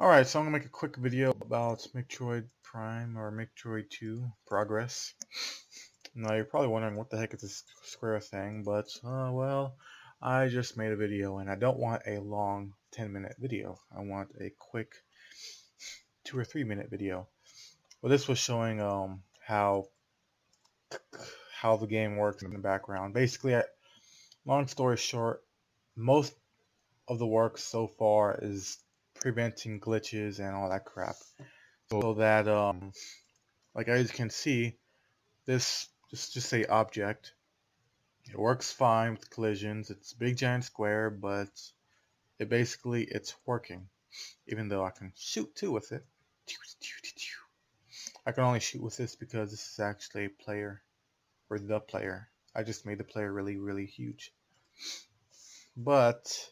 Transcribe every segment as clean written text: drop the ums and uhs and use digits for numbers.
Alright, so I'm going to make a quick video about Mictroid Prime or Mictroid 2 Progress. Now you're probably wondering what the heck is this square thing, but well, I just made a video and I don't want a long 10-minute video. I want a quick 2 or 3-minute video. Well, this was showing how the game works in the background. Basically, long story short, most of the work so far is preventing glitches and all that crap. So that like as you can see, this just say object. It works fine with collisions. It's a big giant square, but it's working. Even though I can shoot too with it. I can only shoot with this because this is actually a player, or the player. I just made the player really huge. But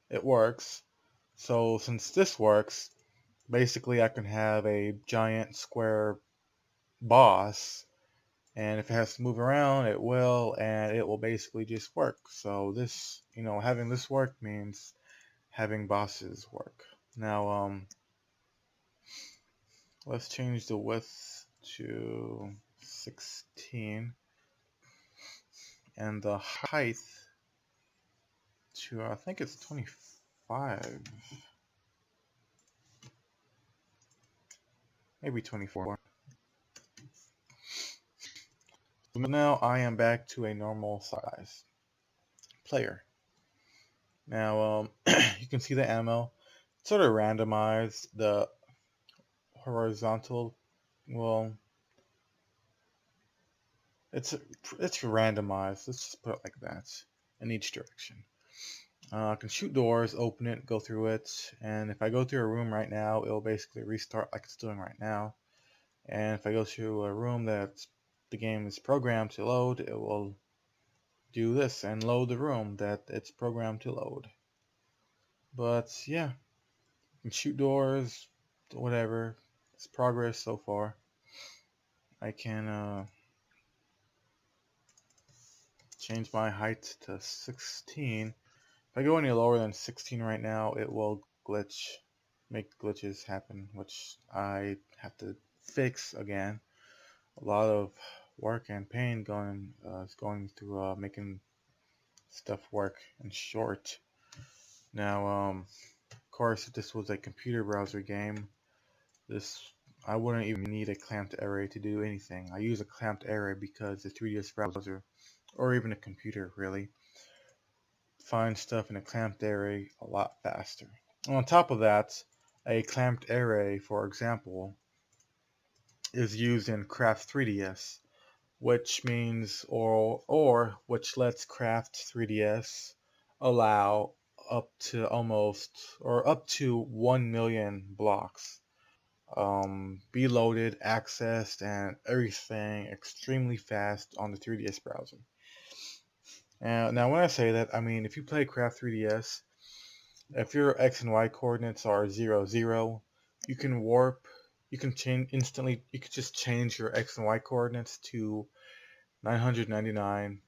it works. So since this works, basically I can have a giant square boss, and if it has to move around, it will, and it will basically just work. So this, having this work means having bosses work. Now, let's change the width to 16 and the height to, I think it's 25, maybe 24. So now I am back to a normal size player. Now, you can see the ammo. It's sort of randomized. The horizontal, well, it's randomized. Let's just put it like that in each direction. I can shoot doors, open it, go through it, and if I go through a room right now, it will basically restart like it's doing right now. And if I go to a room that the game is programmed to load, it will do this and load the room that it's programmed to load. But yeah, you can shoot doors, whatever. It's progress so far. I can change my height to 16. If I go any lower than 16 right now, it will make glitches happen, which I have to fix again. A lot of work and pain is going through making stuff work in short. Now, of course, if this was a computer browser game, I wouldn't even need a clamped array to do anything. I use a clamped array because the 3ds browser, or even a computer really, finds stuff in a clamped array a lot faster. And on top of that, a clamped array, for example, is used in Craft 3ds, which means which lets Craft 3ds allow up to 1 million blocks be loaded, accessed, and everything extremely fast on the 3ds browser. Now when I say that, I mean if you play Craft 3ds, if your x and y coordinates are 0, 0, you can warp, you can change instantly, you could just change your x and y coordinates to 999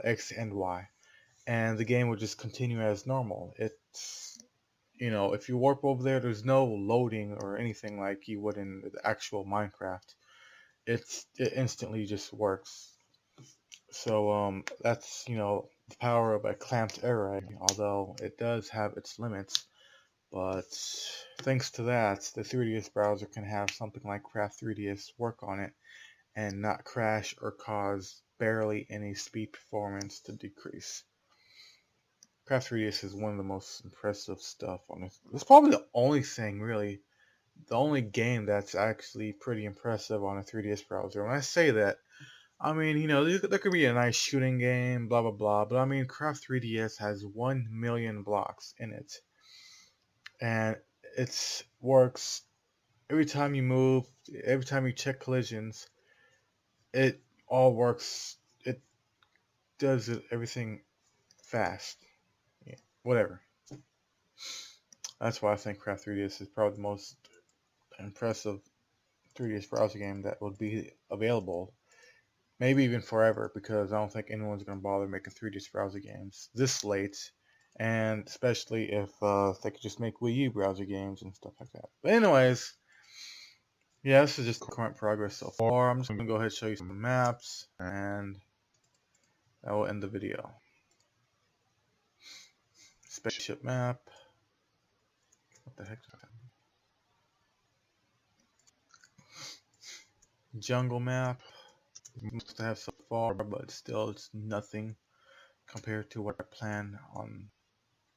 x and y, and the game will just continue as normal. It's, if you warp over there, there's no loading or anything like you would in the actual Minecraft. It instantly just works. So that's, the power of a clamped array, although it does have its limits. But thanks to that, the 3ds browser can have something like Craft 3ds work on it and not crash or cause barely any speed performance to decrease. Craft 3ds is one of the most impressive stuff on it. It's probably the only thing, really, the only game that's actually pretty impressive on a 3ds browser. When I say that, I mean, there could be a nice shooting game, blah, blah, blah, but I mean, Craft 3ds has 1 million blocks in it. And it works every time you move, every time you check collisions, it all works. It does everything fast. Yeah, whatever. That's why I think Craft 3ds is probably the most impressive 3ds browser game that would be available. Maybe even forever, because I don't think anyone's going to bother making 3ds browser games this late and especially if they could just make Wii U browser games and stuff like that. But anyways, yeah, this is just current progress so far. I'm just gonna go ahead and show you some maps, and that will end the video. Spaceship map. What the heck is that? Jungle map. Most I have so far, but still, it's nothing compared to what I plan on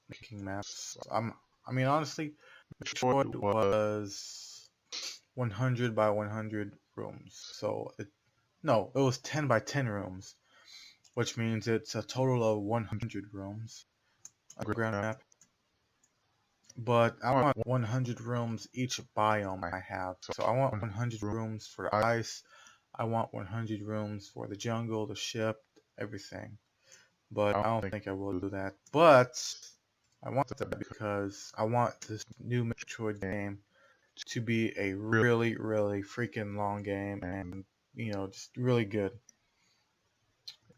making maps. I mean, honestly, Mictroid was 100 by 100 rooms. So no, it was 10 by 10 rooms, which means it's a total of 100 rooms. A ground map. But I want 100 rooms each biome I have. So I want 100 rooms for the ice. I want 100 rooms for the jungle, the ship, everything. But I don't think I will do that. But I want that because I want this new Metroid game to be a really, really freaking long game and, just really good.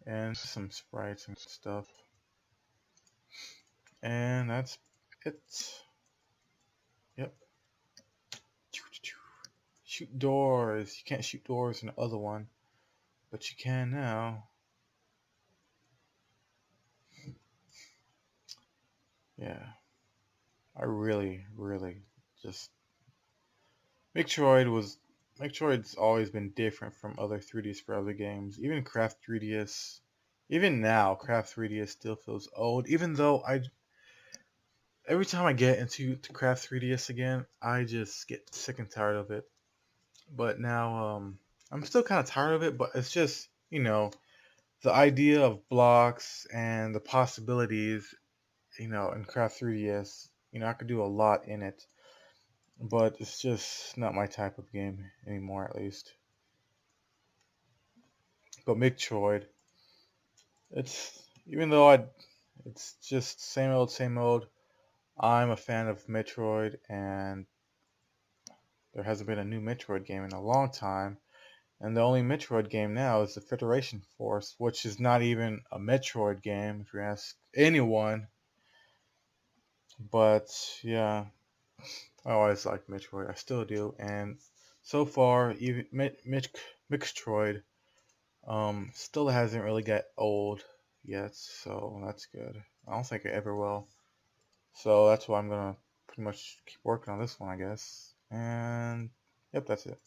And some sprites and stuff. And that's it. Yep. Shoot doors. You can't shoot doors in the other one, but you can now. Yeah. I really, really just Metroid's always been different from other 3DS browser games. Even Craft 3DS, even now, Craft 3DS still feels old. Even though every time I get into Craft 3DS again, I just get sick and tired of it. But now, I'm still kind of tired of it. But it's just, the idea of blocks and the possibilities, in Craft 3DS. I could do a lot in it. But it's just not my type of game anymore, at least. But Metroid, even though it's just same old, same old. I'm a fan of Metroid, and there hasn't been a new Metroid game in a long time. And the only Metroid game now is the Federation Force, which is not even a Metroid game, if you ask anyone. But yeah, I always liked Metroid. I still do, and so far, even Mixtroid, still hasn't really got old yet, so that's good. I don't think it ever will. So that's why I'm gonna pretty much keep working on this one, I guess. And yep, that's it.